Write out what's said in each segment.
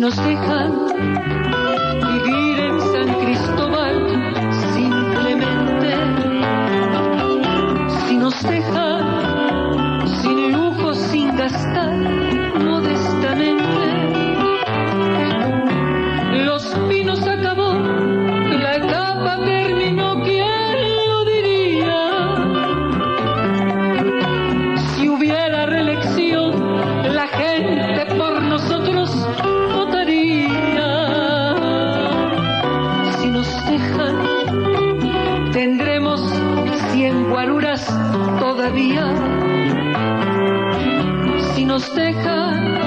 nos dejan vivir en San Cristóbal simplemente, si nos dejan sin lujo, sin gastar modestamente, Los Pinos acabó, la etapa terminó, ¿quién lo diría? Si hubiera reelección, la gente por nosotros votaría. Si nos dejan, tendremos 100 guaruras todavía. Si nos dejan,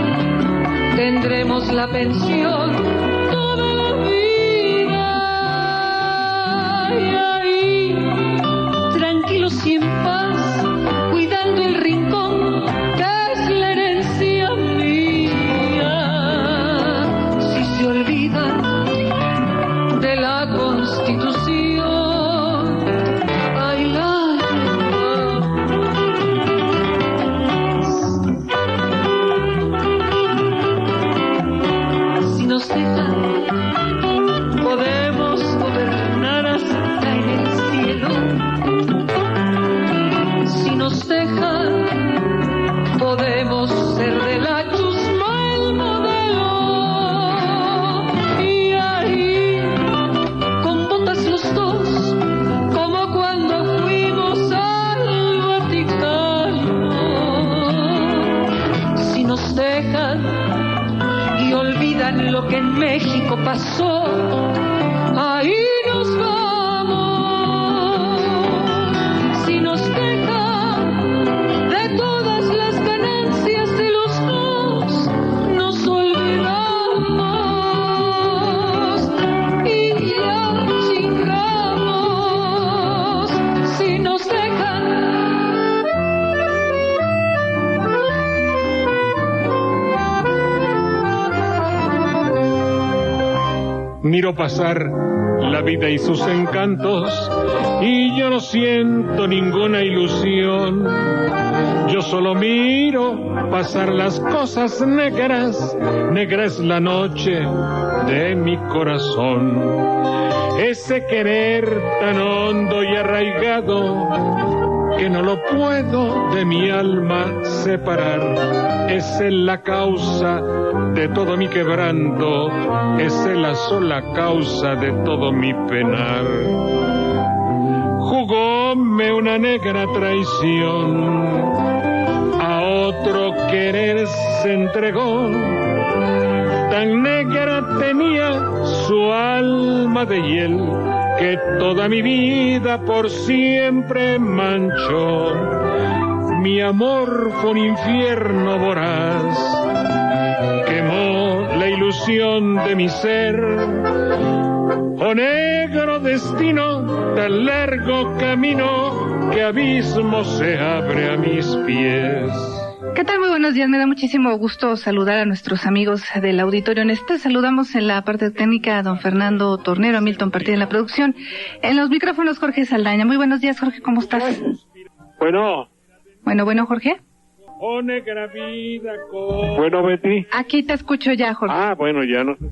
tendremos la pensión toda la vida. Y ahí, tranquilos y en paz, cuidando el rincón que es la herencia mía. Si se olvidan de la Constitución, ay, si nos dejan, podemos gobernar hasta en el cielo. Si nos dejan, podemos ser de la chusma el modelo. Y ahí, con botas los dos, como cuando fuimos al Vaticano. Si nos dejan y olvidan lo que en México pasó, ahí nos vamos. Si nos dejan, de todas las ganancias de los dos nos olvidamos y ya chingamos. Si nos dejan, miro pasar la vida y sus encantos y yo no siento ninguna ilusión. Yo solo miro pasar las cosas negras, negra es la noche de mi corazón. Ese querer tan hondo y arraigado que no lo puedo de mi alma separar. Esa es la causa de todo mi quebranto, esa es la sola causa de todo mi penar. Jugóme una negra traición, a otro querer se entregó. Tan negra tenía su alma de hiel que toda mi vida por siempre manchó. Mi amor fue un infierno voraz, quemó la ilusión de mi ser. Oh negro destino, tan largo camino, que abismo se abre a mis pies. ¿Qué tal? Muy buenos días. Me da muchísimo gusto saludar a nuestros amigos del auditorio. Saludamos en la parte técnica a don Fernando Tornero, a Milton Partida en la producción. En los micrófonos, Jorge Saldaña. Muy buenos días, Jorge. ¿Cómo estás? Bueno, Jorge. oh negra vida con... Bueno, Betty. Aquí te escucho ya, Jorge. Ah, bueno, ya no sé.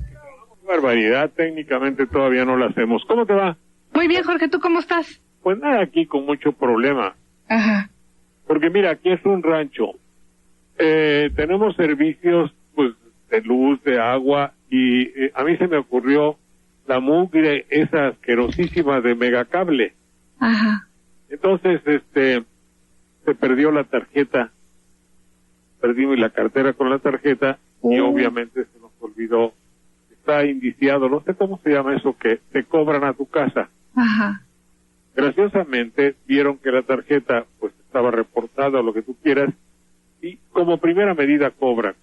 Barbaridad, técnicamente todavía no la hacemos. ¿Cómo te va? Muy bien, Jorge. ¿Tú cómo estás? Pues nada, aquí con mucho problema. Ajá. Porque mira, aquí es un rancho. Tenemos servicios pues de luz, de agua, y a mí se me ocurrió la mugre esa asquerosísima de Megacable. Ajá. Entonces, se perdió la tarjeta, perdimos la cartera con la tarjeta, y obviamente se nos olvidó, está indiciado, no sé cómo se llama eso, que te cobran a tu casa. Ajá. Graciosamente vieron que la tarjeta pues estaba reportada o lo que tú quieras, y como primera medida cobran.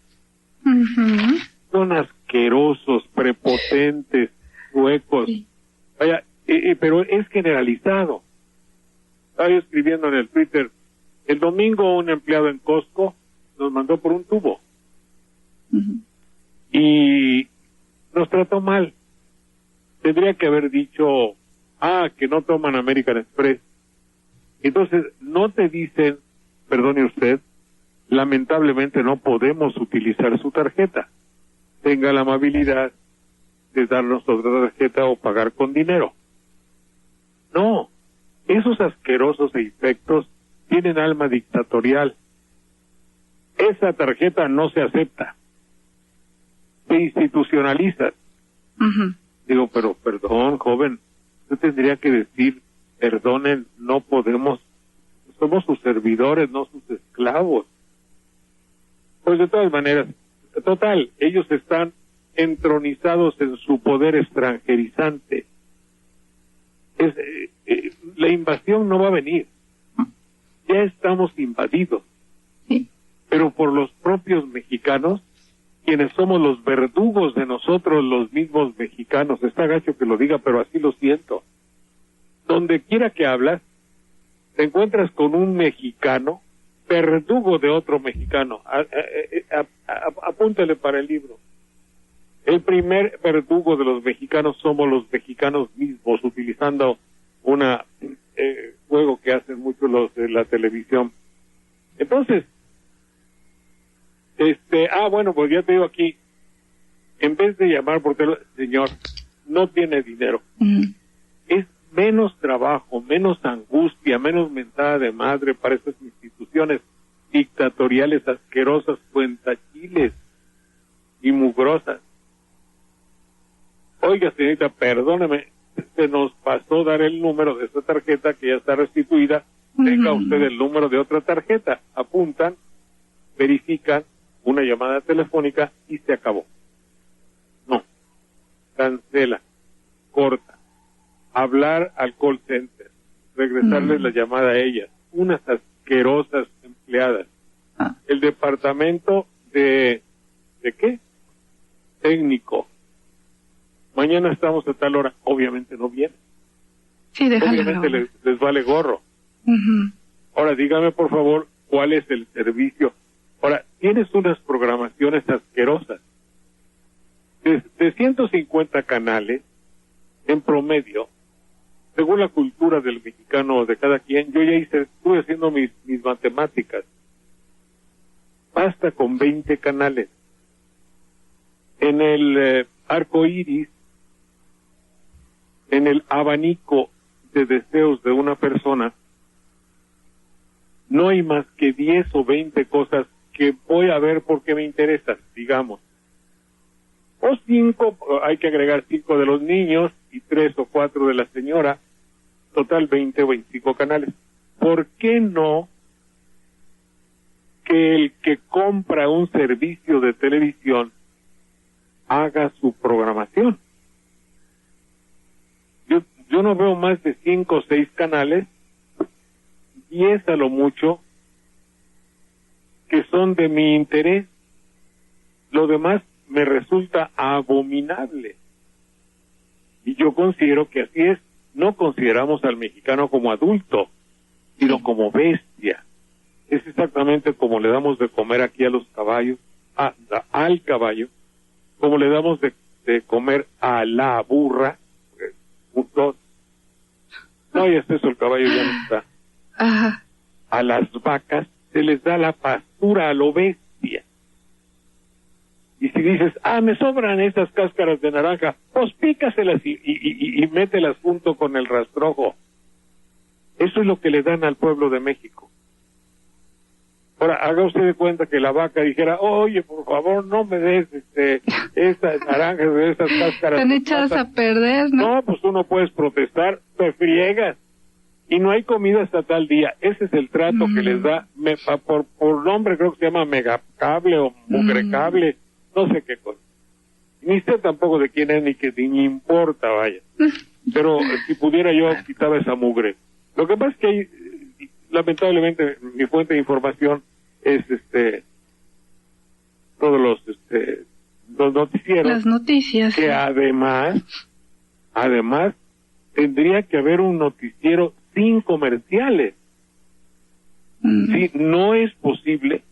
Uh-huh. Son asquerosos, prepotentes, huecos. Sí. Vaya, pero es generalizado. Estaba yo escribiendo en el Twitter, el domingo un empleado en Costco nos mandó por un tubo. Uh-huh. Y nos trató mal. Tendría que haber dicho, que no toman American Express. Entonces, no te dicen, perdone usted, lamentablemente no podemos utilizar su tarjeta. tenga la amabilidad de darnos otra tarjeta o pagar con dinero. No, esos asquerosos e infectos tienen alma dictatorial. Esa tarjeta no se acepta. Se institucionaliza. Digo, pero perdón, joven, usted tendría que decir, perdonen, no podemos, somos sus servidores, no sus esclavos. Pues de todas maneras, total, ellos están entronizados en su poder extranjerizante. La invasión no va a venir. Ya estamos invadidos. Sí. Pero por los propios mexicanos, quienes somos los verdugos de nosotros, los mismos mexicanos. Está gacho que lo diga, pero así lo siento. Donde quiera que hablas, te encuentras con un mexicano, verdugo de otro mexicano. Apúntale para el libro. El primer verdugo de los mexicanos somos los mexicanos mismos, utilizando una juego que hacen mucho los de la televisión. Entonces, bueno, pues ya te digo aquí, en vez de llamar por teléfono, señor, no tiene dinero. Es menos trabajo, menos angustia, menos mentada de madre para estas instituciones dictatoriales asquerosas, cuentachiles y mugrosas. Oiga, señorita, perdóneme, se nos pasó dar el número de esta tarjeta que ya está restituida. Tenga usted el número de otra tarjeta. Apuntan, verifican, una llamada telefónica y se acabó. No. Cancela. Corta. Hablar al call center. Regresarles la llamada a ellas. Unas asquerosas empleadas. El departamento ¿de qué? Técnico. Mañana estamos a tal hora. Obviamente no viene. Sí, déjalo. Obviamente les vale gorro. Ahora, dígame por favor, ¿cuál es el servicio? Ahora, tienes unas programaciones asquerosas. De 150 canales, en promedio, según la cultura del mexicano o de cada quien, yo ya estuve haciendo mis matemáticas. Basta con 20 canales. En el arco iris, en el abanico de deseos de una persona, no hay más que 10 o 20 cosas que voy a ver porque me interesan, digamos. O 5, hay que agregar 5 de los niños y 3 o 4 de la señora, total 20 o 25 canales. ¿Por qué no que el que compra un servicio de televisión haga su programación? Yo no veo más de 5 o 6 canales, 10 a lo mucho, que son de mi interés. Lo demás me resulta abominable. Y yo considero que así es. No consideramos al mexicano como adulto, sino como bestia. Es exactamente como le damos de comer aquí a los caballos, al caballo, como le damos de comer a la burra. No, ya es eso, el caballo ya no está. A las vacas se les da la pastura a lo bestia. Y si dices, me sobran estas cáscaras de naranja, pues pícaselas y mételas junto con el rastrojo. Eso es lo que le dan al pueblo de México. Ahora, haga usted de cuenta que la vaca dijera, oye, por favor, no me des estas naranjas, estas cáscaras. Están echadas a perder, ¿no? No, pues tú no puedes protestar, te friegas. Y no hay comida hasta tal día. Ese es el trato que les da, por nombre creo que se llama megacable o mugrecable, no sé qué cosa. Ni sé tampoco de quién es, ni importa, vaya. Pero si pudiera yo quitaba esa mugre. Lo que pasa es que hay, lamentablemente, mi fuente de información es todos los noticieros. Las noticias. Que además, tendría que haber un noticiero sin comerciales. Sí, no es posible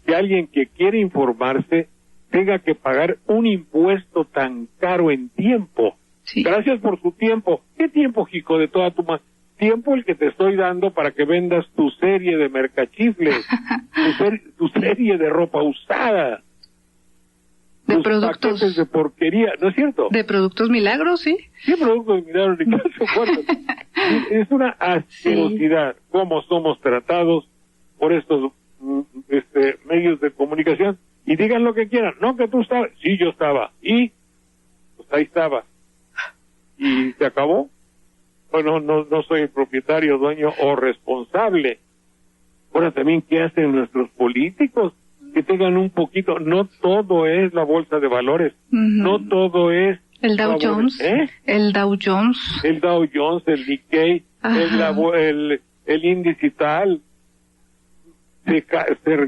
que alguien que quiere informarse tenga que pagar un impuesto tan caro en tiempo. Sí. Gracias por su tiempo. ¿Qué tiempo, hijo de toda tu madre? Tiempo el que te estoy dando para que vendas tu serie de mercachifles, tu serie de ropa usada. De productos. Paquetes de porquería, ¿no es cierto? De productos milagros, ¿sí? ¿Qué productos milagros? Ni caso fuerte. Es una asquerosidad cómo somos tratados por estos medios de comunicación. Y digan lo que quieran. No, que tú estabas. Sí, yo estaba. Y pues ahí estaba. Y se acabó. Bueno, no soy el propietario, dueño o responsable. Ahora también, ¿qué hacen nuestros políticos? Que tengan un poquito, no todo es la bolsa de valores, no todo es el Dow Jones, el Dow Jones, el Nikkei, el índice y tal. Se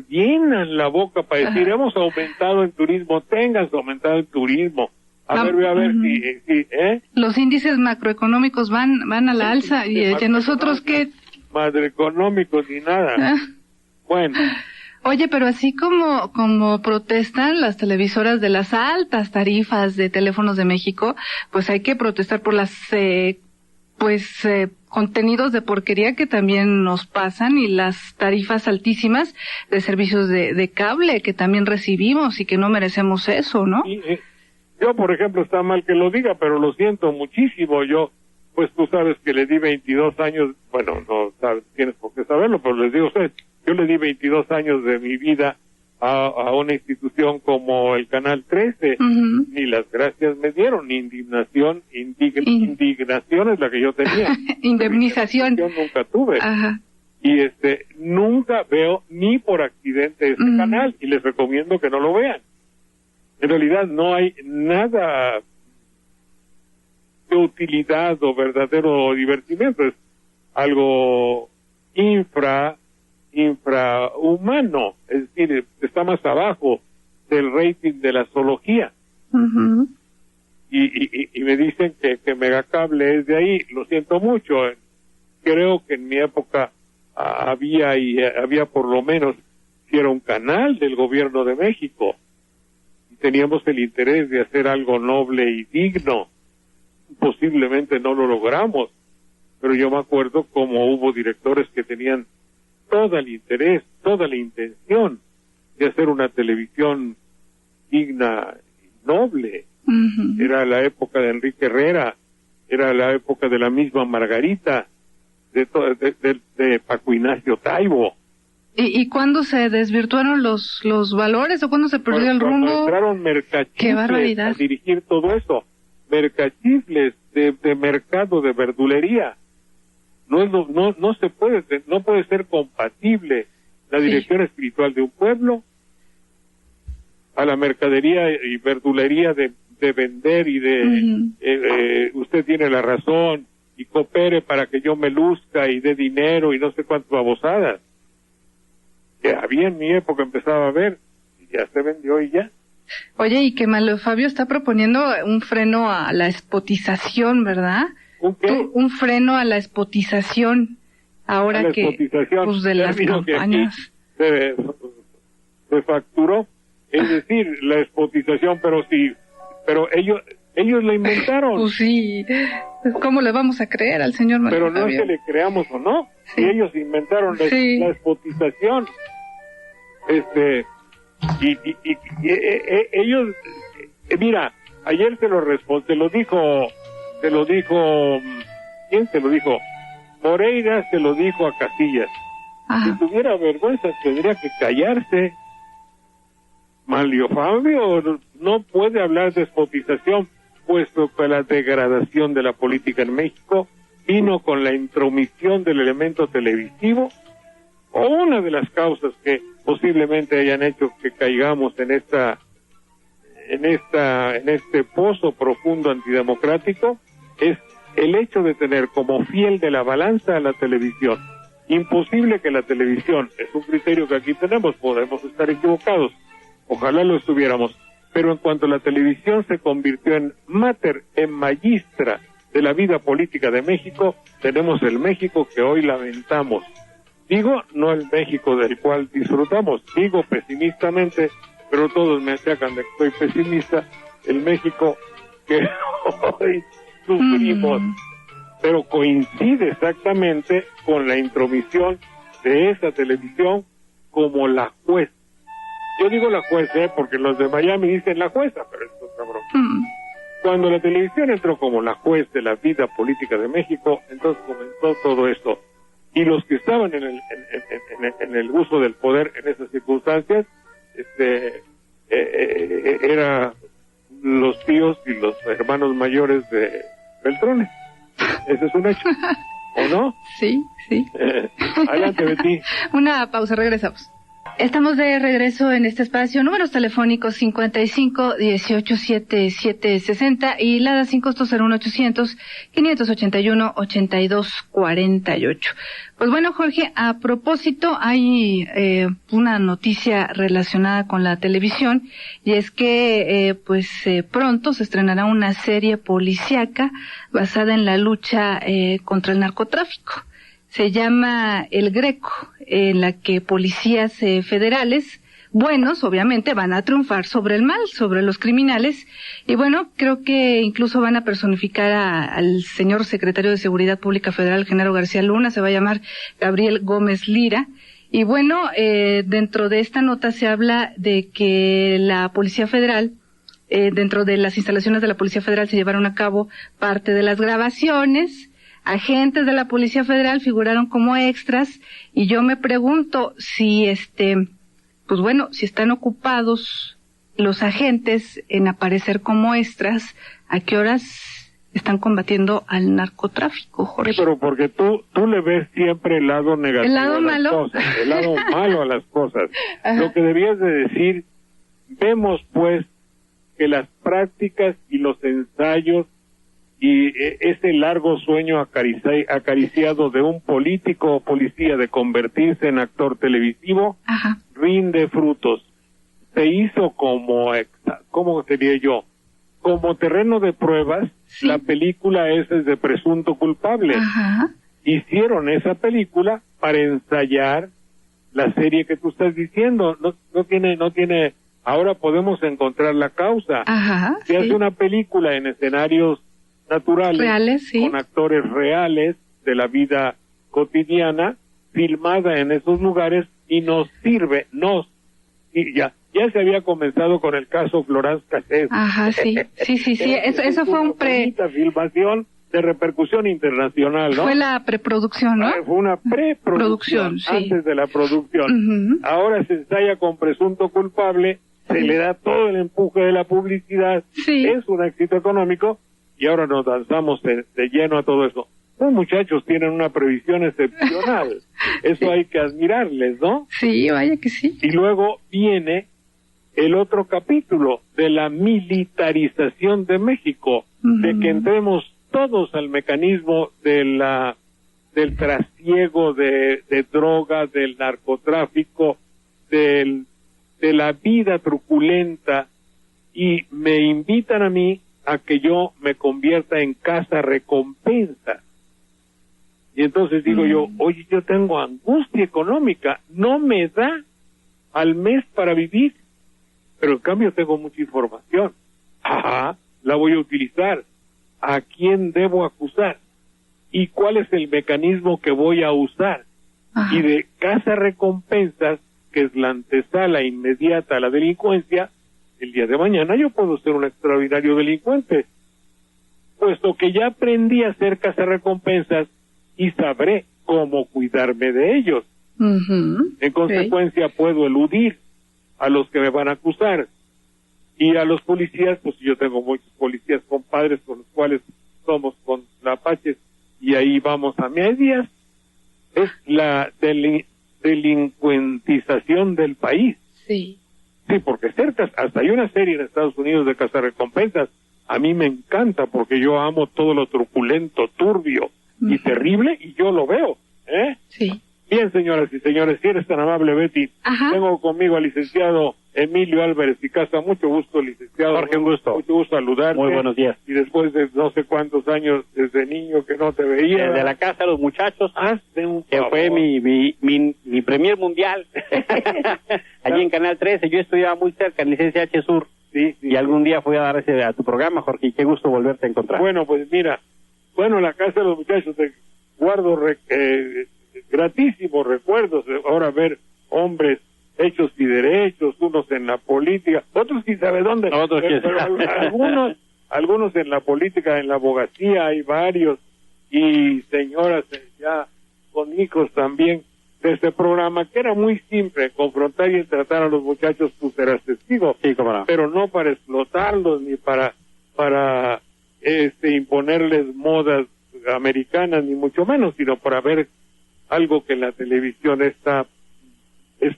llenan la boca para decir, hemos aumentado el turismo, tengas aumentado el turismo. A ver si los índices macroeconómicos van a la alza y nosotros qué macroeconómicos ni nada. Bueno. Oye, pero así como protestan las televisoras de las altas tarifas de Teléfonos de México, pues hay que protestar por las contenidos de porquería que también nos pasan y las tarifas altísimas de servicios de cable que también recibimos y que no merecemos eso, ¿no? Yo, por ejemplo, está mal que lo diga, pero lo siento muchísimo. Yo, pues tú sabes que le di 22 años, bueno, no sabes, tienes por qué saberlo, pero les digo a ustedes, yo le di 22 años de mi vida a una institución como el Canal 13, ni las gracias me dieron, ni indignación es la que yo tenía. Indemnización. Yo nunca tuve. Ajá. Y nunca veo ni por accidente este canal, y les recomiendo que no lo vean. En realidad no hay nada de utilidad o verdadero divertimento, es algo infrahumano, es decir, está más abajo del rating de la zoología. Y me dicen que Megacable es de ahí. Lo siento mucho. Creo que en mi época había por lo menos, si era un canal del gobierno de México, y teníamos el interés de hacer algo noble y digno. Posiblemente no lo logramos, pero yo me acuerdo como hubo directores que tenían todo el interés, toda la intención de hacer una televisión digna y noble. Era la época de Enrique Herrera, era la época de la misma Margarita, de Paco Ignacio Taibo. ¿Y cuándo se desvirtuaron los valores o cuándo se perdió el rumbo? Cuando entraron mercachifles a dirigir todo eso, mercachifles de mercado de verdulería. No se puede, no puede ser compatible la dirección espiritual de un pueblo a la mercadería y verdulería de vender y de usted tiene la razón y coopere para que yo me luzca y dé dinero y no sé cuántas babosadas que había en mi época empezaba a ver y ya se vendió y ya. Oye, y que Malo Fabio está proponiendo un freno a la espotización, ¿verdad? ¿Un qué? Un freno a la espotización, ahora que pues de las campañas se facturó, es decir, la espotización, pero ellos la inventaron. Pues sí, ¿cómo le vamos a creer al señor Malo Pero Fabio? No es que le creamos o no, sí. Ellos inventaron la espotización. Ellos, mira, ayer se lo dijo, ¿quién se lo dijo? Moreira se lo dijo a Casillas. Si tuviera vergüenza tendría que callarse. Manlio Fabio no puede hablar de despotización, puesto que la degradación de la política en México vino con la intromisión del elemento televisivo, o una de las causas que posiblemente hayan hecho que caigamos en este pozo profundo antidemocrático, es el hecho de tener como fiel de la balanza a la televisión. Imposible que la televisión, es un criterio que aquí tenemos, podemos estar equivocados, ojalá lo estuviéramos, pero en cuanto la televisión se convirtió en mater, en magistra de la vida política de México, tenemos el México que hoy lamentamos. Digo, no el México del cual disfrutamos, digo pesimistamente, pero todos me achacan de que soy pesimista, el México que hoy sufrimos, pero coincide exactamente con la intromisión de esa televisión como la juez yo digo la jueza, porque los de Miami dicen la jueza, pero esto es cabrón. Cuando la televisión entró como la juez de la vida política de México, entonces comenzó todo esto. Y los que estaban en el uso del poder en esas circunstancias, era los tíos y los hermanos mayores de Beltrones. Ese es un hecho, ¿o no? Sí. Adelante, Betty. Una pausa, regresamos. Estamos de regreso en este espacio. Números telefónicos 55 18 77 60 y LADA sin costo 01800 581 82 48. Pues bueno, Jorge, a propósito, hay una noticia relacionada con la televisión, y es que pronto se estrenará una serie policíaca basada en la lucha contra el narcotráfico. Se llama El Greco, en la que policías federales, buenos, obviamente, van a triunfar sobre el mal, sobre los criminales. Y bueno, creo que incluso van a personificar al señor secretario de Seguridad Pública Federal, Genaro García Luna. Se va a llamar Gabriel Gómez Lira. Y bueno, dentro de esta nota se habla de que la Policía Federal, dentro de las instalaciones de la Policía Federal se llevaron a cabo parte de las grabaciones. Agentes de la Policía Federal figuraron como extras, y yo me pregunto si si están ocupados los agentes en aparecer como extras, ¿a qué horas están combatiendo al narcotráfico, Jorge? Sí, pero porque tú le ves siempre el lado negativo, el lado malo, cosas, el lado malo a las cosas. Ajá. Lo que debías de decir, vemos pues que las prácticas y los ensayos y ese largo sueño acariciado de un político o policía de convertirse en actor televisivo, ajá, rinde frutos. Se hizo como, ¿cómo diría yo? Como terreno de pruebas, sí. La película es de Presunto Culpable. Ajá. Hicieron esa película para ensayar la serie que tú estás diciendo. No tiene, ahora podemos encontrar la causa. Ajá, se hace una película en escenarios naturales, reales, sí, con actores reales de la vida cotidiana, filmada en esos lugares, y nos sirve, y ya se había comenzado con el caso Florence Cassés. Ajá, sí, eso fue un filmación de repercusión internacional, ¿no? Fue la preproducción, ¿no? Fue una preproducción, sí, antes de la producción. Uh-huh. Ahora se ensaya con Presunto Culpable, se le da todo el empuje de la publicidad, sí, es un éxito económico, y ahora nos lanzamos de lleno a todo eso. Los muchachos tienen una previsión excepcional. Eso sí, hay que admirarles, ¿no? Sí, vaya que sí. Y luego viene el otro capítulo de la militarización de México, uh-huh, de que entremos todos al mecanismo del trasiego de droga, del narcotráfico, de la vida truculenta, y me invitan a mí a que yo me convierta en casa recompensa. Y entonces digo yo, oye, yo tengo angustia económica, no me da al mes para vivir, pero en cambio tengo mucha información. Ajá, la voy a utilizar. ¿A quién debo acusar? ¿Y cuál es el mecanismo que voy a usar? Ajá. Y de casa recompensas, que es la antesala inmediata a la delincuencia, el día de mañana yo puedo ser un extraordinario delincuente, puesto que ya aprendí a hacer cazarrecompensas y sabré cómo cuidarme de ellos. Uh-huh. En consecuencia, sí, puedo eludir a los que me van a acusar. Y a los policías, pues yo tengo muchos policías compadres con los cuales somos con Apaches, y ahí vamos a medias. Es la delincuentización del país. Sí. Sí, porque hasta hay una serie en Estados Unidos de cazarrecompensas. A mí me encanta porque yo amo todo lo truculento, turbio y terrible, y yo lo veo, ¿eh? Sí. Bien, señoras y señores, si eres tan amable, Betty, ajá, tengo conmigo al licenciado Emilio Álvarez y Casa. Mucho gusto, licenciado. Jorge, un gusto. Mucho gusto saludarte. Muy buenos días. Y después de no sé cuántos años desde niño que no te veía. Desde la casa de los muchachos. Hazte un favor. Que fue mi premier mundial. Allí en Canal 13. Yo estudiaba muy cerca en Licencia H Sur. Sí, y algún día fui a dar a tu programa, Jorge, y qué gusto volverte a encontrar. Bueno, pues mira, la casa de los muchachos, te guardo gratísimos recuerdos de ahora ver hombres hechos y derechos, unos en la política, otros quién sabe dónde, pero algunos en la política, en la abogacía, hay varios, y señoras ya con hijos también, de este programa, que era muy simple, confrontar y tratar a los muchachos, tú serás testigo, sí, cómo no, pero no para explotarlos, ni para imponerles modas americanas, ni mucho menos, sino para ver algo que en la televisión es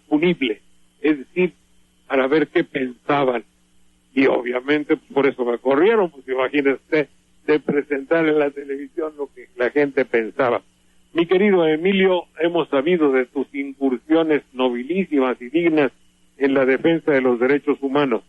punible, es decir, para ver qué pensaban. Y obviamente por eso me corrieron, pues imagínese usted, de presentar en la televisión lo que la gente pensaba. Mi querido Emilio, hemos sabido de tus incursiones nobilísimas y dignas en la defensa de los derechos humanos.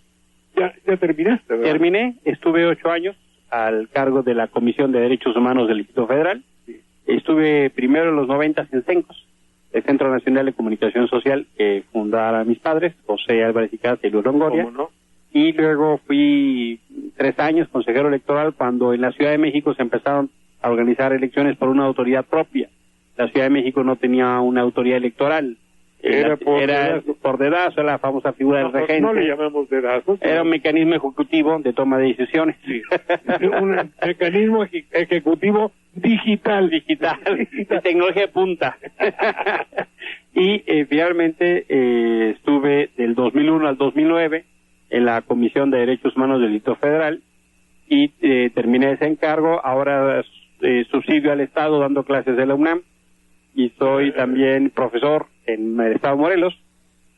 Ya terminaste, ¿verdad? Terminé, estuve 8 años al cargo de la Comisión de Derechos Humanos del Distrito Federal. Sí. Estuve primero en los 90 en CENCOS, el Centro Nacional de Comunicación Social, que fundaron mis padres, José Álvarez y Casa y Luis Longoria. ¿Cómo no? Y luego fui 3 años consejero electoral cuando en la Ciudad de México se empezaron a organizar elecciones por una autoridad propia. La Ciudad de México no tenía una autoridad electoral. Era por dedazo, la famosa figura del regente. No le llamamos dedazo. Era un mecanismo ejecutivo de toma de decisiones. Sí. Un mecanismo ejecutivo digital. De tecnología de punta. Y finalmente estuve del 2001 al 2009 en la Comisión de Derechos Humanos del Distrito Federal y terminé ese encargo. Ahora subsidio al Estado dando clases de la UNAM y soy también profesor en el Estado de Morelos,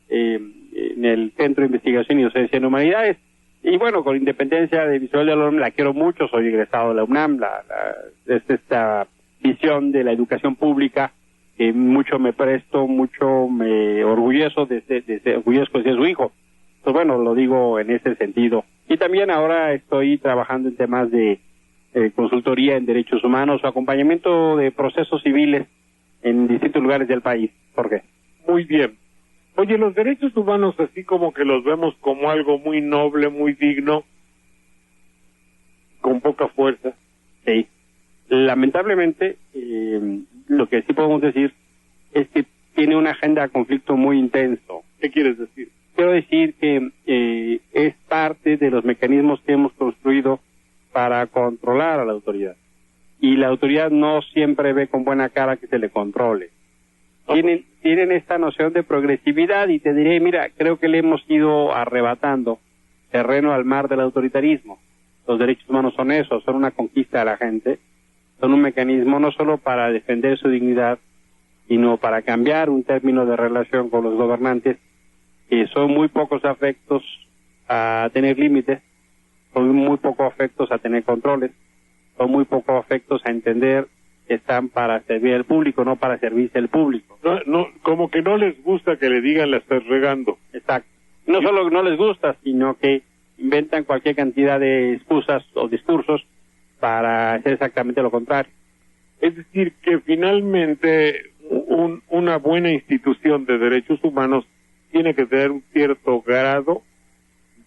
en el Centro de Investigación y Docencia en Humanidades. Y bueno, con independencia de Visual de la UNAM, la quiero mucho, soy egresado de la UNAM, es esta visión de la educación pública que mucho me presto, mucho me orgullezo de ser su hijo. Pues bueno, lo digo en ese sentido. Y también ahora estoy trabajando en temas de consultoría en derechos humanos o acompañamiento de procesos civiles en distintos lugares del país. ¿Por qué? Muy bien. Oye, los derechos humanos así como que los vemos como algo muy noble, muy digno, con poca fuerza. Sí. Lamentablemente, lo que sí podemos decir es que tiene una agenda de conflicto muy intenso. ¿Qué quieres decir? Quiero decir que es parte de los mecanismos que hemos construido para controlar a la autoridad. Y la autoridad no siempre ve con buena cara que se le controle. Tienen esta noción de progresividad y te diré, mira, creo que le hemos ido arrebatando terreno al mar del autoritarismo. Los derechos humanos son eso, son una conquista de la gente, son un mecanismo no solo para defender su dignidad, sino para cambiar un término de relación con los gobernantes, que son muy pocos afectos a tener límites, son muy pocos afectos a tener controles, son muy pocos afectos a entender que están para servir al público, no para servirse al público. No, como que no les gusta que le digan la estás regando. Exacto. No solo no les gusta, sino que inventan cualquier cantidad de excusas o discursos para hacer exactamente lo contrario. Es decir, que finalmente una buena institución de derechos humanos tiene que tener un cierto grado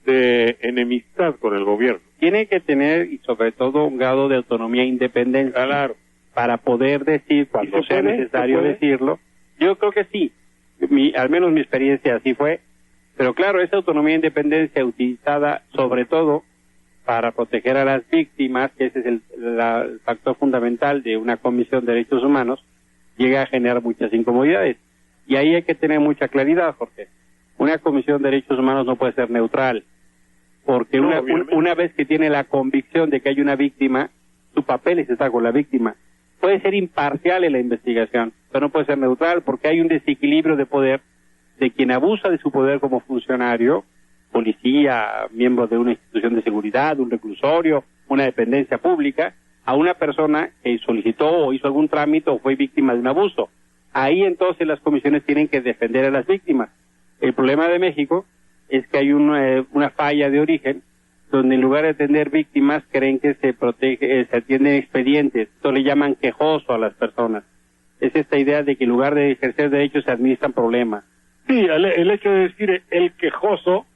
de enemistad con el gobierno. Tiene que tener, y sobre todo, un grado de autonomía e independencia. Claro. Para poder decir, cuando sea necesario decirlo. Yo creo que sí. Al menos mi experiencia así fue. Pero claro, esa autonomía e independencia utilizada sobre todo para proteger a las víctimas, que ese es el factor fundamental de una comisión de derechos humanos, llega a generar muchas incomodidades. Y ahí hay que tener mucha claridad, Jorge. Una comisión de derechos humanos no puede ser neutral, porque una vez que tiene la convicción de que hay una víctima, su papel es estar con la víctima. Puede ser imparcial en la investigación, pero no puede ser neutral, porque hay un desequilibrio de poder de quien abusa de su poder como funcionario, policía, miembro de una institución de seguridad, un reclusorio, una dependencia pública, a una persona que solicitó o hizo algún trámite o fue víctima de un abuso. Ahí entonces las comisiones tienen que defender a las víctimas. El problema de México es que hay una falla de origen, donde en lugar de atender víctimas creen que se atienden expedientes. Esto le llaman quejoso a las personas. Es esta idea de que en lugar de ejercer derechos se administran problemas. Sí, el hecho de decir el quejoso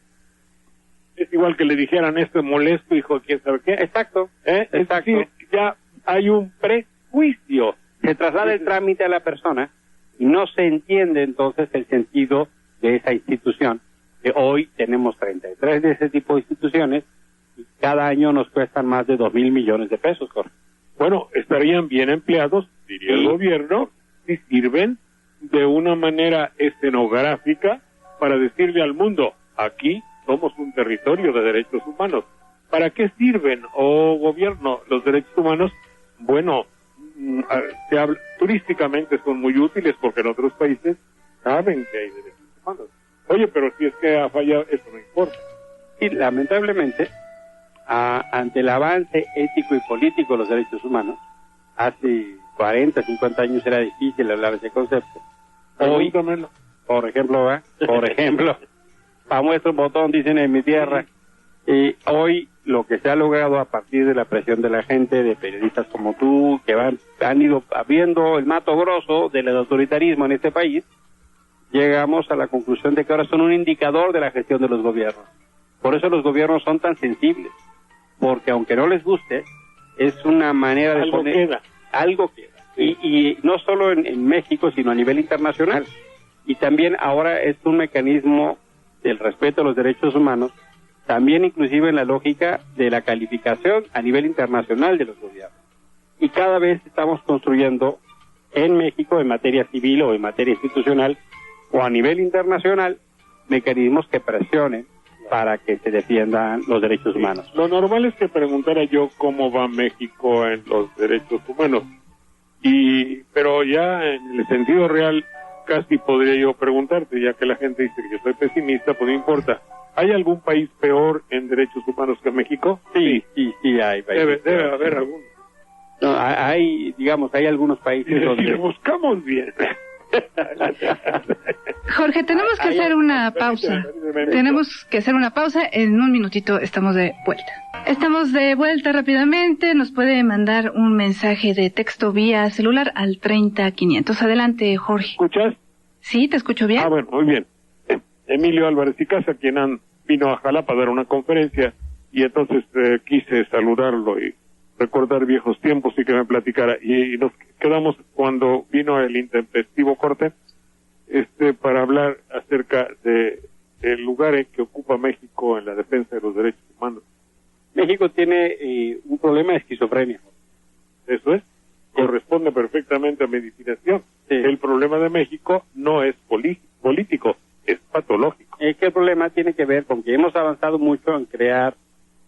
es igual que le dijeran esto es molesto, hijo, quién sabe qué. Exacto. Exacto. Es decir, ya hay un prejuicio. Se traslada el trámite a la persona y no se entiende entonces el sentido de esa institución. Hoy tenemos 33 de ese tipo de instituciones y cada año nos cuestan más de 2,000 millones de pesos, Jorge. Bueno, estarían bien empleados, diría el gobierno, si sirven de una manera escenográfica para decirle al mundo, aquí somos un territorio de derechos humanos. ¿Para qué sirven, gobierno, los derechos humanos? Bueno, turísticamente son muy útiles porque en otros países saben que hay derechos humanos. Oye, pero si es que ha fallado, eso no importa. Y lamentablemente, ante el avance ético y político de los derechos humanos, hace 40, 50 años era difícil hablar de ese concepto. Hoy, por ejemplo, famoso botón, dicen en mi tierra, hoy lo que se ha logrado a partir de la presión de la gente, de periodistas como tú, que han ido abriendo el Mato Grosso del autoritarismo en este país, llegamos a la conclusión de que ahora son un indicador de la gestión de los gobiernos. Por eso los gobiernos son tan sensibles, porque aunque no les guste, es una manera de algo poner... Algo queda. Y no solo en México, sino a nivel internacional. Y también ahora es un mecanismo del respeto a los derechos humanos, también inclusive en la lógica de la calificación a nivel internacional de los gobiernos. Y cada vez estamos construyendo en México, en materia civil o en materia institucional, o a nivel internacional, mecanismos que presionen para que se defiendan los derechos humanos. Lo normal es que preguntara yo cómo va México en los derechos humanos, pero ya en el sentido real casi podría yo preguntarte, ya que la gente dice que yo soy pesimista, pues no importa. ¿Hay algún país peor en derechos humanos que México? Sí, hay países. Debe haber algunos. No, hay algunos países donde... Y buscamos bien. Jorge, tenemos que hacer una pausa. Tenemos que hacer una pausa. En un minutito estamos de vuelta. Estamos de vuelta rápidamente. Nos puede mandar un mensaje de texto vía celular al 30500. Adelante, Jorge. ¿Escuchas? Sí, te escucho bien. Bueno, muy bien. Emilio Álvarez y Casa, quien vino a Jalapa a dar una conferencia, y entonces quise saludarlo y recordar viejos tiempos y que me platicara. Y nos quedamos cuando vino el intempestivo corte, para hablar acerca de el lugar en que ocupa México en la defensa de los derechos humanos. México tiene un problema de esquizofrenia. Eso es, corresponde perfectamente a mi definición. Sí. El problema de México no es político, es patológico. Es que el problema tiene que ver con que hemos avanzado mucho en crear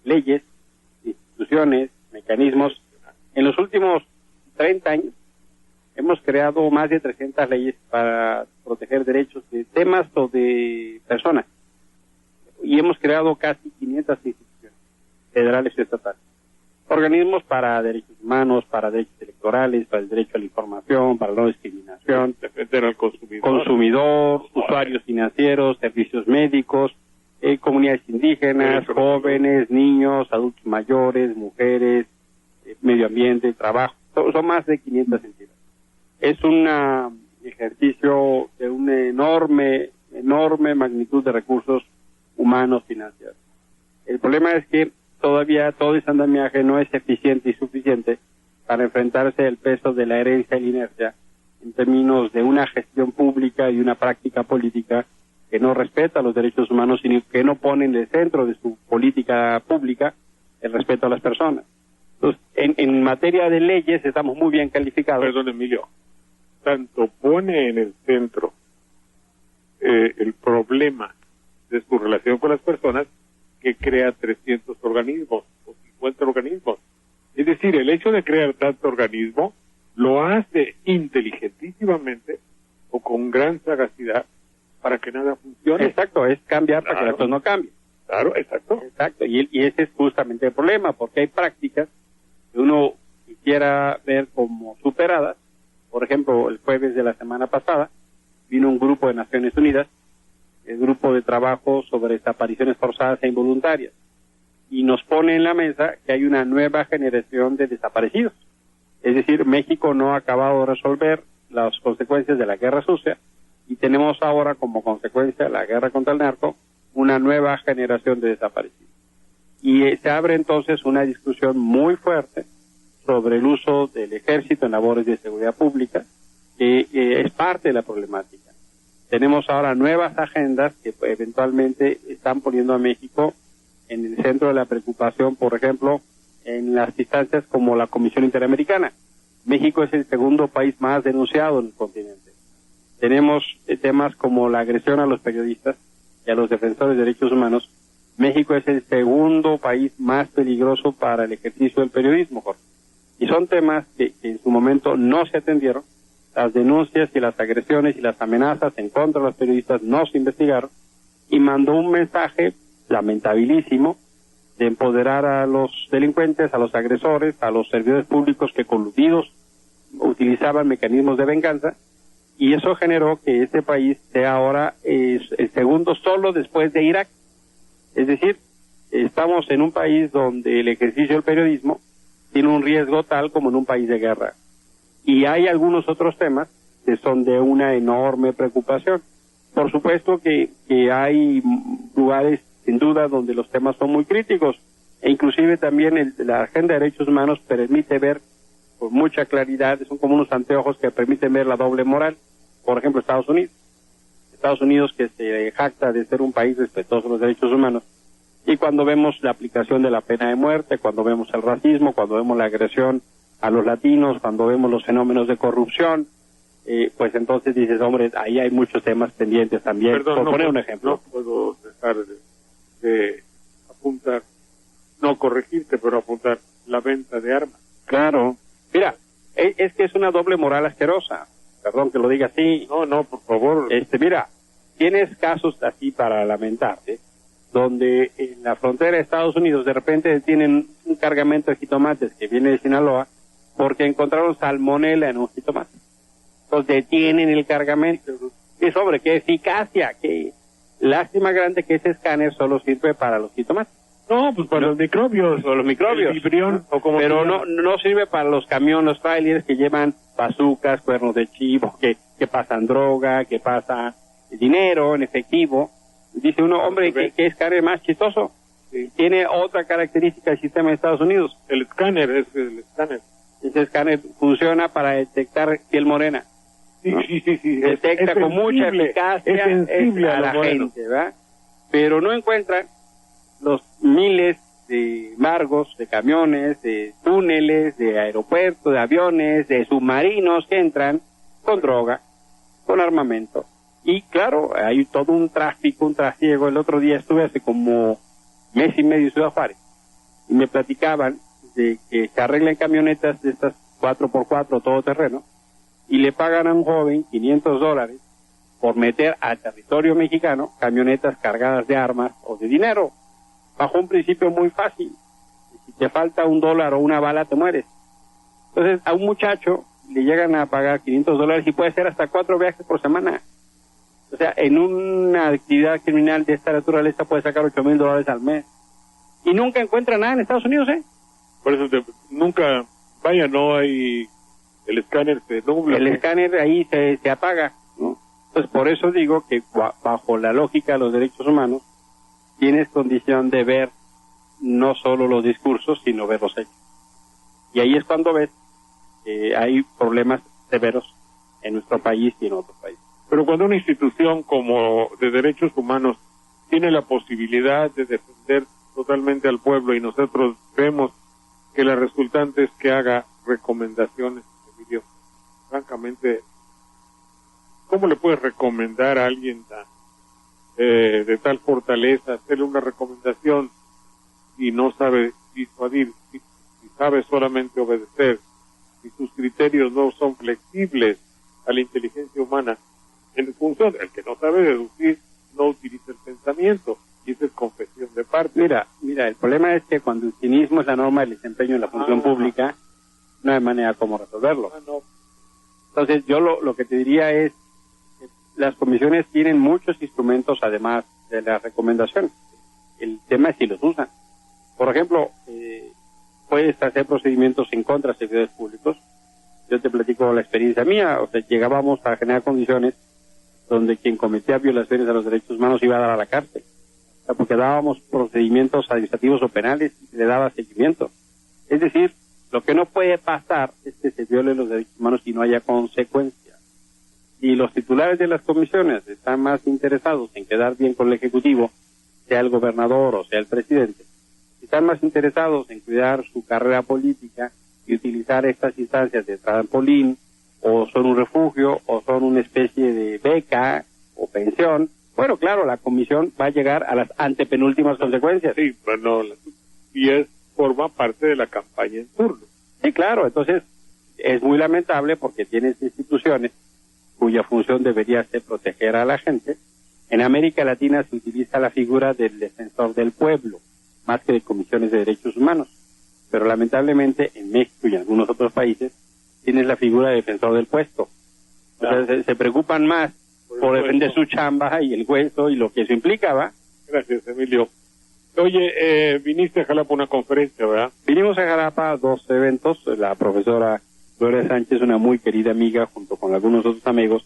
leyes, instituciones, mecanismos. En los últimos 30 años hemos creado más de 300 leyes para proteger derechos de temas o de personas. Y hemos creado casi 500 instituciones federales y estatales. Organismos para derechos humanos, para derechos electorales, para el derecho a la información, para la no discriminación, defender al consumidor, usuarios financieros, servicios médicos, comunidades indígenas, jóvenes, niños, adultos mayores, mujeres, medio ambiente, trabajo. Son más de 500 entidades. Es un ejercicio de una enorme magnitud de recursos humanos financieros. El problema es que todavía todo ese andamiaje no es eficiente y suficiente para enfrentarse al peso de la herencia y la inercia en términos de una gestión pública y una práctica política que no respeta los derechos humanos y que no pone en el centro de su política pública el respeto a las personas. Entonces, en materia de leyes estamos muy bien calificados. Perdón, Emilio, tanto pone en el centro el problema de su relación con las personas que crea 300 organismos o 50 organismos. Es decir, el hecho de crear tanto organismo lo hace inteligentísimamente o con gran sagacidad para que nada funcione. Exacto, es cambiar para que las cosas no cambien. Claro, exacto. Y ese es justamente el problema, porque hay prácticas que uno quisiera ver como superadas. Por ejemplo, el jueves de la semana pasada vino un grupo de Naciones Unidas, el grupo de trabajo sobre desapariciones forzadas e involuntarias, y nos pone en la mesa que hay una nueva generación de desaparecidos. Es decir, México no ha acabado de resolver las consecuencias de la guerra sucia, y tenemos ahora como consecuencia de la guerra contra el narco una nueva generación de desaparecidos. Y se abre entonces una discusión muy fuerte sobre el uso del ejército en labores de seguridad pública, que es parte de la problemática. Tenemos ahora nuevas agendas que eventualmente están poniendo a México en el centro de la preocupación, por ejemplo, en las instancias como la Comisión Interamericana. México es el segundo país más denunciado en el continente. Tenemos temas como la agresión a los periodistas y a los defensores de derechos humanos. México es el segundo país más peligroso para el ejercicio del periodismo, Jorge. Y son temas que en su momento no se atendieron. Las denuncias y las agresiones y las amenazas en contra de los periodistas no se investigaron, y mandó un mensaje lamentabilísimo de empoderar a los delincuentes, a los agresores, a los servidores públicos que coludidos utilizaban mecanismos de venganza, y eso generó que este país sea ahora el segundo solo después de Irak. Es decir, estamos en un país donde el ejercicio del periodismo tiene un riesgo tal como en un país de guerra. Y hay algunos otros temas que son de una enorme preocupación. Por supuesto que hay lugares, sin duda, donde los temas son muy críticos, e inclusive también la Agenda de Derechos Humanos permite ver con mucha claridad, son como unos anteojos que permiten ver la doble moral. Por ejemplo, Estados Unidos que se jacta de ser un país respetuoso de los derechos humanos, y cuando vemos la aplicación de la pena de muerte, cuando vemos el racismo, cuando vemos la agresión a los latinos, cuando vemos los fenómenos de corrupción, pues entonces dices, hombre, ahí hay muchos temas pendientes también. Perdón, por poner un ejemplo. No puedo dejar de apuntar, no corregirte, pero apuntar la venta de armas. Claro. Mira, es que es una doble moral asquerosa. Perdón que lo diga así. No, por favor. Mira, tienes casos así para lamentarte, donde en la frontera de Estados Unidos de repente tienen un cargamento de jitomates que viene de Sinaloa porque encontraron salmonela en un jitomate. Entonces detienen el cargamento. Y sobre qué eficacia, qué lástima grande que ese escáner solo sirve para los jitomates. No, pues para los microbios. Para los microbios. El vibrión, o como pero no sirve para los camiones, los trailers que llevan bazucas, cuernos de chivo, que pasan droga, que pasa dinero en efectivo. Dice uno, hombre, ¿qué escáner más chistoso? Sí. Tiene otra característica del sistema de Estados Unidos. El escáner es el escáner. Ese escáner funciona para detectar piel morena. Sí, ¿no? sí. Detecta con mucha eficacia a la gente, ¿verdad? Pero no encuentran los miles de embargos de camiones, de túneles, de aeropuertos, de aviones, de submarinos que entran con droga, con armamento. Y claro, hay todo un tráfico, un trasiego. El otro día estuve hace como mes y medio en Ciudad Juárez y me platicaban de que se arreglan camionetas de estas 4x4 todoterreno y le pagan a un joven $500 por meter al territorio mexicano camionetas cargadas de armas o de dinero, bajo un principio muy fácil. Si te falta $1 o una bala, te mueres. Entonces, a un muchacho le llegan a pagar $500 y puede hacer hasta 4 viajes por semana. O sea, en una actividad criminal de esta naturaleza puede sacar $8,000 al mes. Y nunca encuentra nada en Estados Unidos, ¿eh? Por eso nunca, no hay, el escáner se nubla. El escáner ahí se apaga, ¿no? Entonces, por eso digo que bajo la lógica de los derechos humanos, tienes condición de ver no solo los discursos, sino ver los hechos. Y ahí es cuando ves que hay problemas severos en nuestro país y en otros países. Pero cuando una institución como de derechos humanos tiene la posibilidad de defender totalmente al pueblo y nosotros vemos que la resultante es que haga recomendaciones de video, francamente, ¿cómo le puedes recomendar a alguien de tal fortaleza hacerle una recomendación y no sabe disuadir, si sabe solamente obedecer, si sus criterios no son flexibles a la inteligencia humana? En función, el que no sabe deducir no utiliza el pensamiento, y esa es confesión de parte. Mira, el problema es que cuando el cinismo es la norma del desempeño en la función pública, no hay manera como resolverlo. No. Entonces yo lo que te diría es, las comisiones tienen muchos instrumentos además de la recomendación. El tema es si los usan. Por ejemplo, puedes hacer procedimientos en contra de servidores públicos. Yo te platico la experiencia mía, o sea, llegábamos a generar condiciones donde quien cometía violaciones a los derechos humanos iba a dar a la cárcel. O sea, porque dábamos procedimientos administrativos o penales y se le daba seguimiento. Es decir, lo que no puede pasar es que se violen los derechos humanos y no haya consecuencias. si los titulares de las comisiones están más interesados en quedar bien con el Ejecutivo, sea el gobernador o sea el presidente, si están más interesados en cuidar su carrera política y utilizar estas instancias de trampolín, o son un refugio, o son una especie de beca o pensión, bueno, claro, la comisión va a llegar a las antepenúltimas consecuencias. Sí, bueno, y forma parte de la campaña en turno. Sí, claro, entonces es muy lamentable porque tienes instituciones cuya función debería ser proteger a la gente. En América Latina se utiliza la figura del defensor del pueblo, más que de comisiones de derechos humanos. Pero lamentablemente en México y en algunos otros países tienes la figura de defensor del puesto. Claro. O sea, se preocupan más por defender su chamba y el hueso y lo que eso implicaba. Gracias, Emilio. Oye, viniste a Jalapa a una conferencia, ¿verdad? Vinimos a Jalapa a 2 eventos. La profesora Gloria Sánchez, una muy querida amiga, junto con algunos otros amigos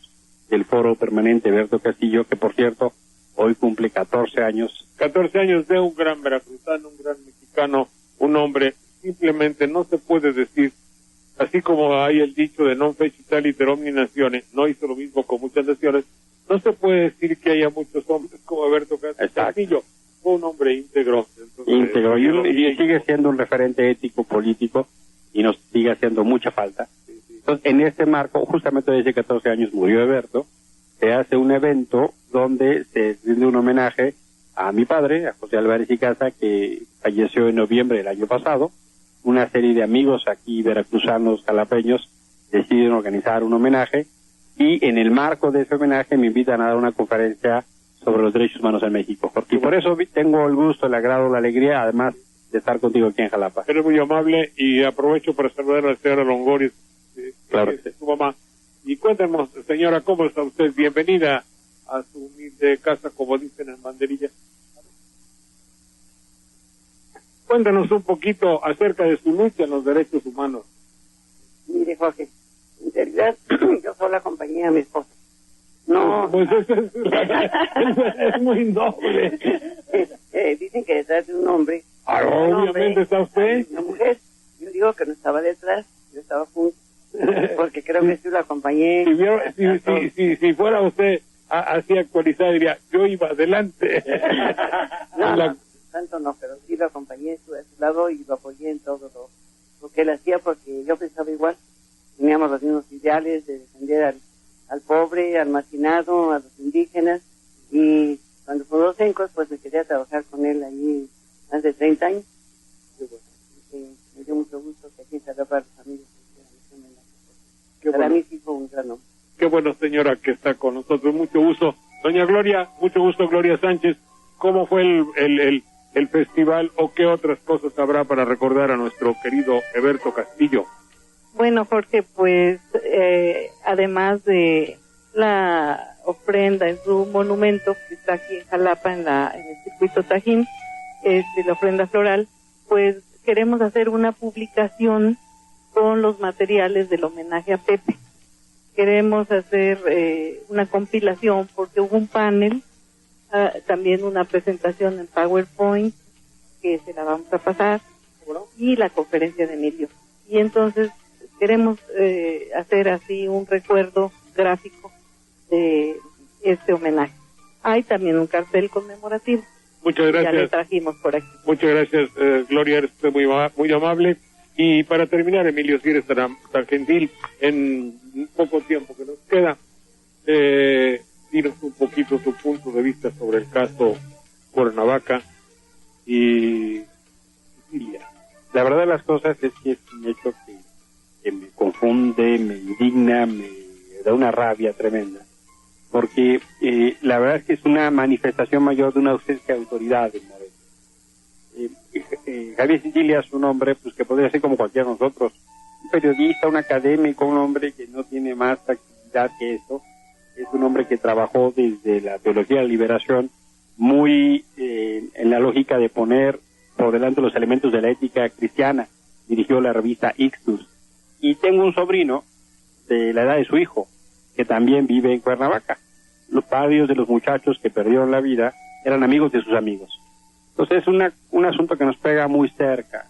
del Foro Permanente Berto Castillo, que por cierto, hoy cumple 14 años. 14 años de un gran veracruzano, un gran mexicano, un hombre, simplemente no se puede decir, así como hay el dicho de non fecit aliter omni nazione, no hizo lo mismo con muchas naciones, no se puede decir que haya muchos hombres como Berto Castillo. Fue un hombre íntegro. Entonces, íntegro, y sigue siendo un referente ético, político, y nos sigue haciendo mucha falta. Entonces, en este marco, justamente desde 14 años murió Berto, se hace un evento donde se rinde un homenaje a mi padre, a José Álvarez y Casa, que falleció en noviembre del año pasado. Una serie de amigos aquí veracruzanos, jalapeños, deciden organizar un homenaje, y en el marco de ese homenaje me invitan a dar una conferencia sobre los derechos humanos en México. Y por eso tengo el gusto, el agrado, la alegría, además de estar contigo aquí en Jalapa. Eres muy amable y aprovecho para saludar a la señora Longoria, claro, su mamá. Y cuéntanos, señora, ¿cómo está usted? Bienvenida a su humilde casa, como dicen en Banderilla. Cuéntanos un poquito acerca de su lucha en los derechos humanos. Mire, Jorge, en realidad yo solo acompañé a mi esposa. No. Pues eso es muy noble. Dicen que detrás de un hombre... obviamente está usted. Una mujer. Yo digo que no estaba detrás, yo estaba junto. Porque creo que sí lo acompañé. Si fuera usted así actualizada, diría, yo iba adelante. No, tanto no, pero sí lo acompañé, estuve a su lado y lo apoyé en todo lo que él hacía, porque yo pensaba igual. Teníamos los mismos ideales de defender al pobre, al marginado, a los indígenas, y cuando fundó Cencos, pues me quedé a trabajar con él ahí más de 30 años. Me dio mucho gusto que aquí se para los amigos. Para mí sí fue un gran hombre. Qué bueno, señora, que está con nosotros. Mucho gusto. Doña Gloria, mucho gusto, Gloria Sánchez. ¿Cómo fue el festival o qué otras cosas habrá para recordar a nuestro querido Berto Castillo? Bueno, Jorge, pues además de la ofrenda en su monumento que está aquí en Jalapa, en el circuito Tajín, la ofrenda floral, pues queremos hacer una publicación con los materiales del homenaje a Pepe. Queremos hacer una compilación porque hubo un panel, también una presentación en PowerPoint que se la vamos a pasar, y la conferencia de Emilio. Y entonces queremos hacer así un recuerdo gráfico de este homenaje. Hay también un cartel conmemorativo. Muchas gracias. Ya le trajimos por aquí. Muchas gracias, Gloria, eres usted muy amable. Y para terminar, Emilio, si eres tan gentil, en poco tiempo que nos queda, dinos un poquito tu punto de vista sobre el caso Cuernavaca y Sicilia. La verdad de las cosas es que es un hecho que me confunde, me indigna, me da una rabia tremenda, porque la verdad es que es una manifestación mayor de una ausencia de autoridad en Morelos. Javier Sicilia es un hombre pues que podría ser como cualquiera de nosotros, un periodista, un académico, un hombre que no tiene más actividad que eso. Es un hombre que trabajó desde la teología de la liberación muy en la lógica de poner por delante los elementos de la ética cristiana. Dirigió la revista Ixtus. Y tengo un sobrino de la edad de su hijo que también vive en Cuernavaca. Los padres de los muchachos que perdieron la vida eran amigos de sus amigos. Entonces es un asunto que nos pega muy cerca.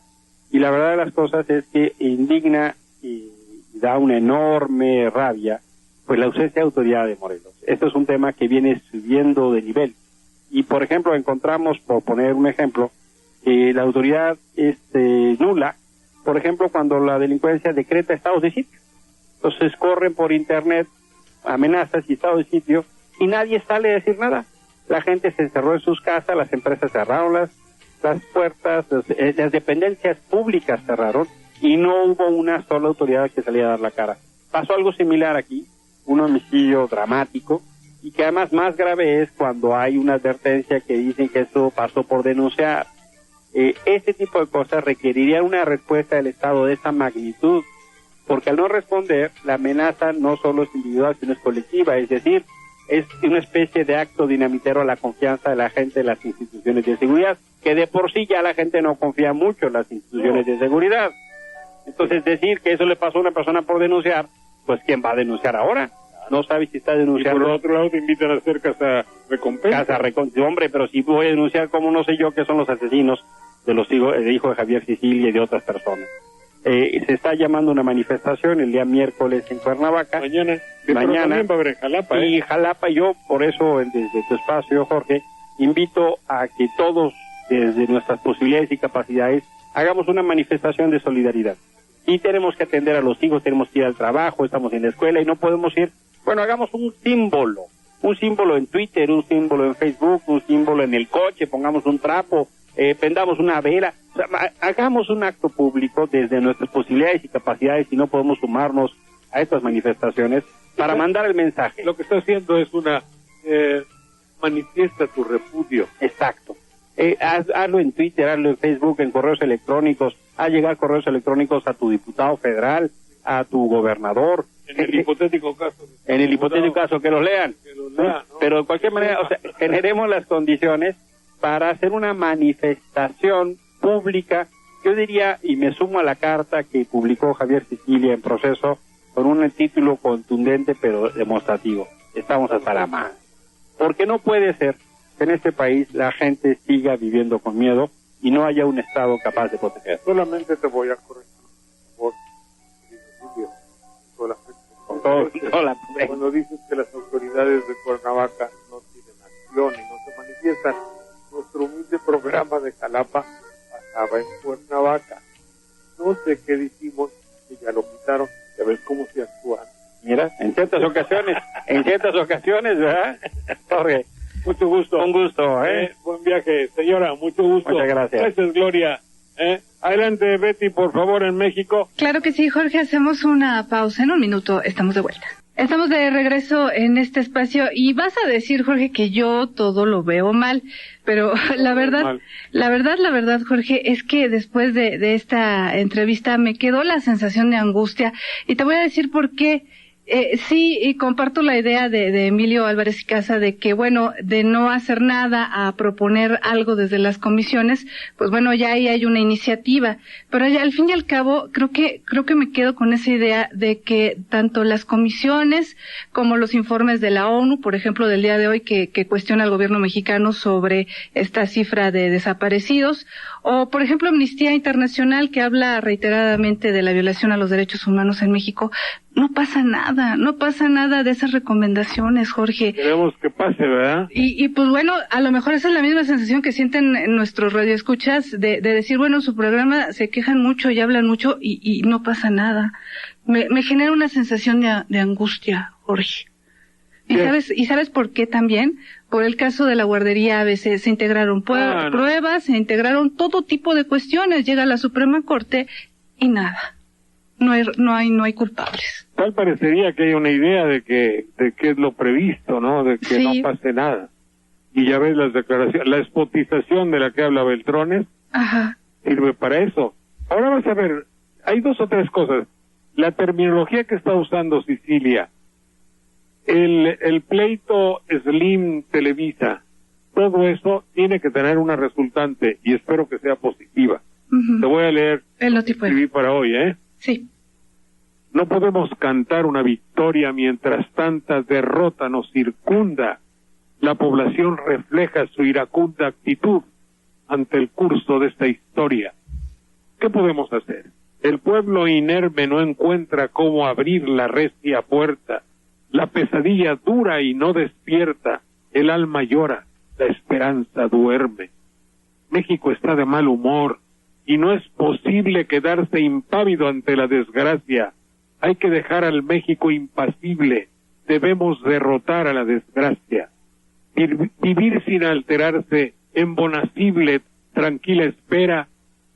Y la verdad de las cosas es que indigna y da una enorme rabia, pues la ausencia de autoridad de Morelos. Esto es un tema que viene subiendo de nivel. Y, por ejemplo, encontramos, por poner un ejemplo, que la autoridad es nula, por ejemplo, cuando la delincuencia decreta estados de sitio. Entonces corren por internet amenazas y estados de sitio y nadie sale a decir nada. La gente se encerró en sus casas, las empresas cerraron las puertas, las dependencias públicas cerraron y no hubo una sola autoridad que saliera a dar la cara. Pasó algo similar aquí, un homicidio dramático, y que además más grave es cuando hay una advertencia que dicen que esto pasó por denunciar. Este tipo de cosas requeriría una respuesta del Estado de esa magnitud, porque al no responder, la amenaza no solo es individual, sino es colectiva, es decir, es una especie de acto dinamitero a la confianza de la gente en las instituciones de seguridad, que de por sí ya la gente no confía mucho en las instituciones de seguridad. Entonces decir que eso le pasó a una persona por denunciar, pues ¿quién va a denunciar ahora? No sabe si está denunciando. Y por otro lado te invitan a hacer casa recompensa. Hombre, pero si voy a denunciar, ¿cómo no sé yo que son los asesinos de los hijos de Javier Sicilia y de otras personas? Se está llamando una manifestación el día miércoles en Cuernavaca. Mañana también va a haber en Jalapa. Y Jalapa, yo por eso desde tu espacio, Jorge, invito a que todos desde nuestras posibilidades y capacidades hagamos una manifestación de solidaridad. Y tenemos que atender a los hijos, tenemos que ir al trabajo, estamos en la escuela y no podemos ir. Bueno, hagamos un símbolo en Twitter, un símbolo en Facebook, un símbolo en el coche, pongamos un trapo, prendamos una vela, o sea, hagamos un acto público desde nuestras posibilidades y capacidades y no podemos sumarnos a estas manifestaciones para mandar el mensaje. Lo que está haciendo es una manifiesta tu repudio. Exacto. Hazlo en Twitter, hazlo en Facebook, en correos electrónicos, haz llegar correos electrónicos a tu diputado federal, a tu gobernador. En el hipotético caso. En el hipotético caso que los lean. ¿no? Pero de cualquier manera, o sea, generemos las condiciones para hacer una manifestación pública. Yo diría, y me sumo a la carta que publicó Javier Sicilia en Proceso, con un título contundente pero demostrativo. Estamos hasta la mano. Porque no puede ser que en este país la gente siga viviendo con miedo y no haya un Estado capaz de proteger. Solamente te voy a corregir. Cuando dices que las autoridades de Cuernavaca no tienen acción y no se manifiestan, nuestro humilde programa de Jalapa pasaba en Cuernavaca. No sé qué dijimos, que ya lo quitaron, ya ves cómo se actúan. Mira, en ciertas ocasiones, ¿verdad? Jorge, mucho gusto. Un gusto, Buen viaje, señora, mucho gusto. Muchas gracias. Gracias, Gloria. Adelante, Betty, por favor, en México. Claro que sí, Jorge, hacemos una pausa. En un minuto estamos de vuelta. Estamos de regreso en este espacio y vas a decir, Jorge, que yo todo lo veo mal, pero la verdad, Jorge, es que después de esta entrevista me quedó la sensación de angustia y te voy a decir por qué. Sí, y comparto la idea de Emilio Álvarez y Casa de que, bueno, de no hacer nada a proponer algo desde las comisiones, pues bueno, ya ahí hay una iniciativa. Pero ya al fin y al cabo, creo que me quedo con esa idea de que tanto las comisiones como los informes de la ONU, por ejemplo, del día de hoy que cuestiona al gobierno mexicano sobre esta cifra de desaparecidos, o por ejemplo Amnistía Internacional que habla reiteradamente de la violación a los derechos humanos en México, no pasa nada de esas recomendaciones, Jorge. Queremos que pase, ¿verdad? Y pues bueno, a lo mejor esa es la misma sensación que sienten nuestros radioescuchas de decir, bueno, su programa se quejan mucho y hablan mucho y no pasa nada. Me genera una sensación de angustia, Jorge. ¿Y sabes por qué también? Por el caso de la guardería ABC se integraron pruebas, se integraron todo tipo de cuestiones, llega a la Suprema Corte y nada. No hay culpables. Tal parecería que hay una idea de que es lo previsto, ¿no? De que sí. No pase nada. Y ya ves las declaraciones, la espotización de la que habla Beltrones. Ajá. Sirve para eso. Ahora vas a ver, hay dos o tres cosas. La terminología que está usando Sicilia, el pleito Slim Televisa, todo eso tiene que tener una resultante y espero que sea positiva. Uh-huh. Te voy a leer lo que escribí para hoy, Sí. No podemos cantar una victoria mientras tanta derrota nos circunda. La población refleja su iracunda actitud ante el curso de esta historia. ¿Qué podemos hacer? El pueblo inerme no encuentra cómo abrir la recia puerta. La pesadilla dura y no despierta, el alma llora, la esperanza duerme. México está de mal humor y no es posible quedarse impávido ante la desgracia. Hay que dejar al México impasible, debemos derrotar a la desgracia. Vivir sin alterarse, en bonacible, tranquila espera,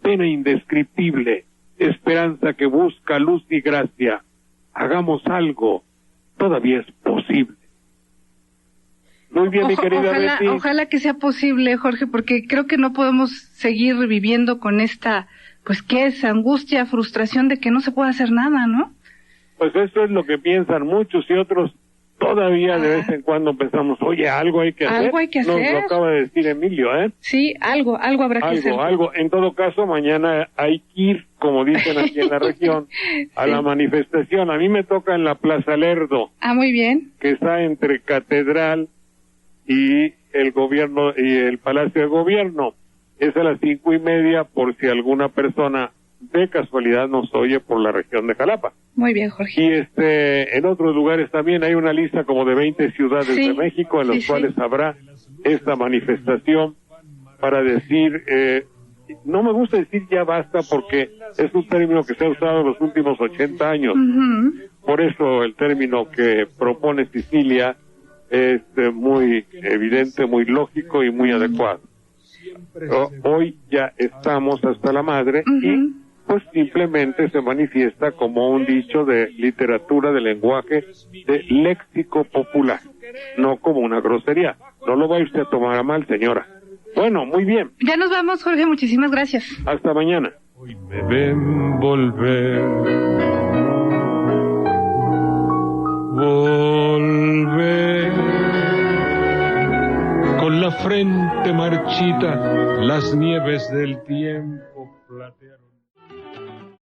pena indescriptible, esperanza que busca luz y gracia. Hagamos algo, todavía es posible. Muy bien, mi querida Betty. Ojalá que sea posible, Jorge, porque creo que no podemos seguir viviendo con esta, pues, ¿qué es? Angustia, frustración de que no se puede hacer nada, ¿no? Pues eso es lo que piensan muchos y otros todavía de vez en cuando pensamos, oye, algo hay que hacer. Algo hay que hacer. Nos lo acaba de decir Emilio, ¿eh? Sí, algo habrá que hacer. Algo. En todo caso, mañana hay que ir, como dicen aquí en la región, a la manifestación. A mí me toca en la Plaza Lerdo. Ah, muy bien. Que está entre Catedral y el gobierno y el Palacio de Gobierno. Es a las 5:30 por si alguna persona de casualidad nos oye por la región de Jalapa. Muy bien, Jorge. Y en otros lugares también hay una lista como de 20 ciudades de México en las cuales habrá esta manifestación para decir, no me gusta decir ya basta porque es un término que se ha usado en los últimos 80 años. Por eso el término que propone Cecilia es muy evidente, muy lógico y muy adecuado. Hoy ya estamos hasta la madre y pues simplemente se manifiesta como un dicho de literatura, de lenguaje, de léxico popular, no como una grosería. No lo vaya usted a tomar a mal, señora. Bueno, muy bien. Ya nos vamos, Jorge, muchísimas gracias. Hasta mañana. Hoy me ven volver, con la frente marchita, las nieves del tiempo platearon.